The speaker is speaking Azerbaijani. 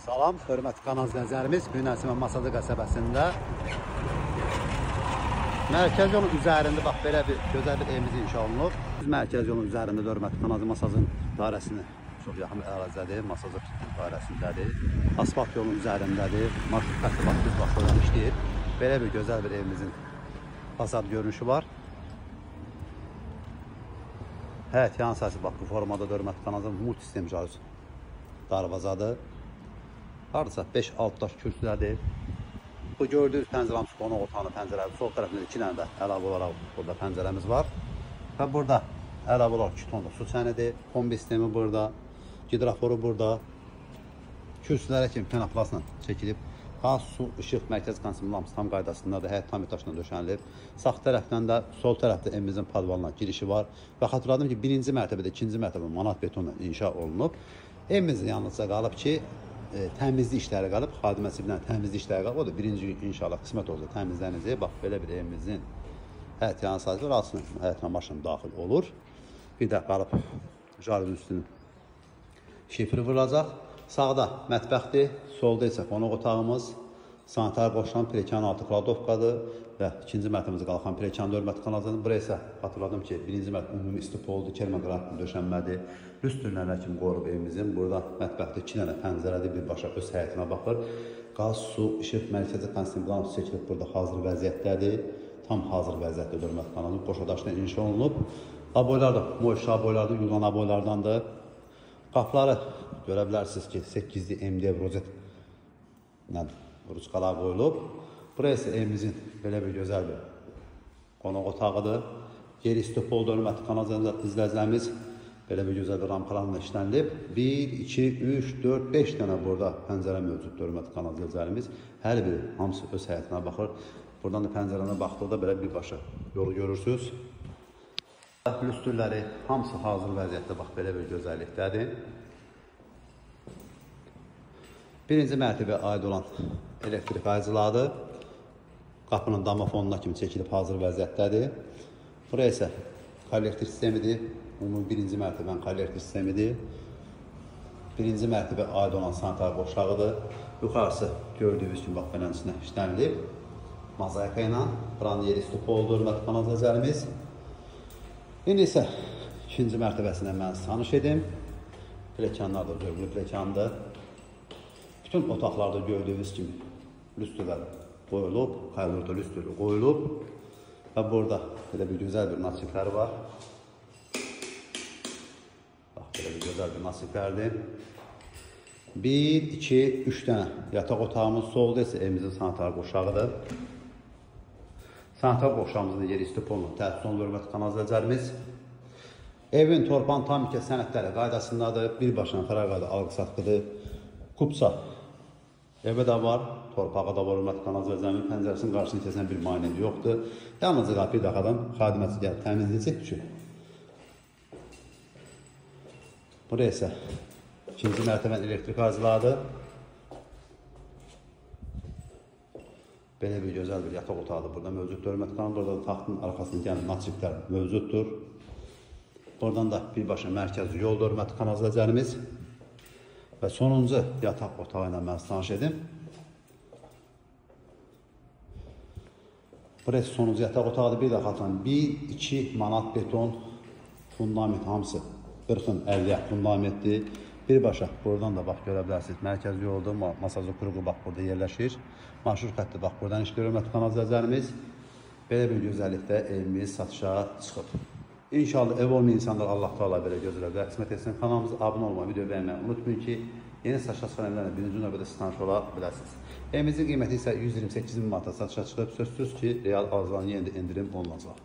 Salam, hörmətli kanal izləyicilərimiz. Bugün Əsmən Masalı qəsəbəsində mərkəz yolun üzərində bax belə bir gözəl bir evimiz inşa olunub. Biz mərkəz yolun üzərində hörmətli kanal Masazın dairəsini çox yaxın ərazidədir. Masazı dairəsindədir. Asfalt yolun üzərindədir. Marşrut xətti bax biz buradan işləyir. Belə bir gözəl bir evimizin fasad görünüşü var. Həyət yan səsi bax bu formada hörmətli kanal multisistem darvazadır. Hardasa 5-6 daş kürsülədir. Bu gördüyünüz pəncərəmiz qonaq otağının pəncərəsi. Sol tərəfində 2 dənə də əlavə olaraq burada pəncərəmiz var. Və burada əlavə olaraq 2 tonda su çənidir. Kombi sistemi burada. Gidraforu burada. Kürsülərə kimi penaplasla çəkilib. Qaz, su, işıq, mərkəz kondisioner lampası tam qaydasındadır. Həyət tam etaşla döşənilib. Sağ tərəfdən də sol tərəfdə evimizin padvalına girişi var. Və xatırladım ki, 1-ci mərtəbədə, 2-ci mərtəbə manat betonla inşa olunub. Evimizin yalnızca qalıb ki, təmizlik işləri qalıb, xadiməsi bilən təmizlik işləri qalıb. O da birinci gün inşallah qismət olacaq təmizlənəcək. Bax, belə bir evimizin həyət yanı sayılır. Altına həyətlə maşın daxil olur. Bir də qalıb jarun üstünün şifri vurulacaq. Sağda mətbəxdir, solda isə qonaq otağımız, sanitar qoşulan pilləkən altı kladovkadır və ikinci mərtəbəmizə qalxan pilləkən hörmətli kanaldır. Buraya isə xatırladım ki, birinci mərtəbə ümumi istipoldur, kermogranitli döşənmədir. Lüstrlərlə kimi qorub evimizin. Burada mətbəxdə 2 dənə pəncərədir, birbaşa öz həyətinə baxır. Qaz, su, işıq, mərkəzi kondisioner çəkilib burada hazır vəziyyətdədir. Tam hazır vəziyyətdə hörmətli kanalın qoşadaşla inşa olunub. Aboylar da moyşa aboylardır, yulan aboylardandır. Qapıları görə bilərsiniz ki, 8-li MDF rozetlə ruçkalar qoyulub. Buraya isə evimizin belə bir gözəl bir qonaq otağıdır. Yeri istipolda hörmətli kanal izləyicilərimiz belə bir gözəl bir ramkalarla işlənilib. 1, 2, 3, 4, 5 dənə burada pəncərə mövcuddur hörmətli kanal izləyicilərimiz. Hər biri hamısı öz həyətinə baxır. Buradan da pəncərənə baxdıqda belə birbaşa yolu görürsünüz. Lüstrləri hamısı hazır vəziyyətdə bax belə bir gözəllikdədir. Birinci mərtəbəyə aid olan elektrik aycılardır. Qapının damafonuna kimi çəkilib hazır vəziyyətdədir. Buraya isə kollektor sistemidir. Ümumi birinci mərtəbənin kollektor sistemidir. Birinci mərtəbəyə aid olan sanitar qoşağıdır. Yuxarısı gördüyünüz kimi bax belənin içində işlənilib. Mozaika ilə buranın yeri istipoldur hörmətli kanal izləyicilərimiz. İndi isə ikinci mərtəbəsindən mən tanış edim. Pilləkənlər də dörtlü pilləkəndir. Bütün otaqlarda gördüyünüz kimi lüstrlər qoyulub, kaylorda lüstrlər qoyulub və burada belə bir gözəl bir nasibləri var. Bax, belə bir gözəl bir nasiblərdir. 1, 2, 3 dənə yataq otağımız, solda isə evimizin sanitar qoşağıdır. Sanitar qoşağımızın yeri istipolunun təsis olunur hörmətli kanal izləyicilərimiz. Evin torpağın tam iki sənədləri qaydasındadır. Birbaşına fəraqadə alqı-satqıdır. Kupsa evə də var, torpağa da var hörmətli kanal izləyicilərimiz. Pəncərəsinin qarşısını kəsən bir manevi yoxdur. Yalnızca qapıyı daxadan xadiməsi gəlib təmizləyəcək üçün. Buraya isə ikinci mərtəbənin elektrik aycılarıdır. Belə bir gözəl bir yataq otağıdır burada mövcuddur hörmətli kanal. Burada da taxtın arxasında gələn nasiblər mövcuddur. Buradan da birbaşa mərkəzi yoldur hörmətli kanal izləyicilərimiz. Və sonuncu yataq otağı ilə mən tanış edim. Burası sonuncu yataq otağıdır. Bir də xatırlayın 1-2 manat beton fundament hamısı 40-ın 50 fundamentdir. Birbaşa buradan da bax görə bilərsiniz. Mərkəzi yoldur. Masajı qurğu bax burada yerləşir. Marşrut xətti bax buradan işləyir hörmətli kanal izləyicilərimiz. Belə bir gözəllikdə evimiz satışa çıxıb. İnşallah ev olmayan insanlar Allah Teala belə gözələr və qismət etsin. Kanalımıza abunə olmayı, video beğenmeyi unutmayın ki, yeni satışa çıxan evlərlə birinci növbədə siz tanış ola biləsiniz. Evimizin qiyməti isə 128.000 manata satışa çıxıb. Sözsüz ki, real arzulanan yerində endirim olunacaq.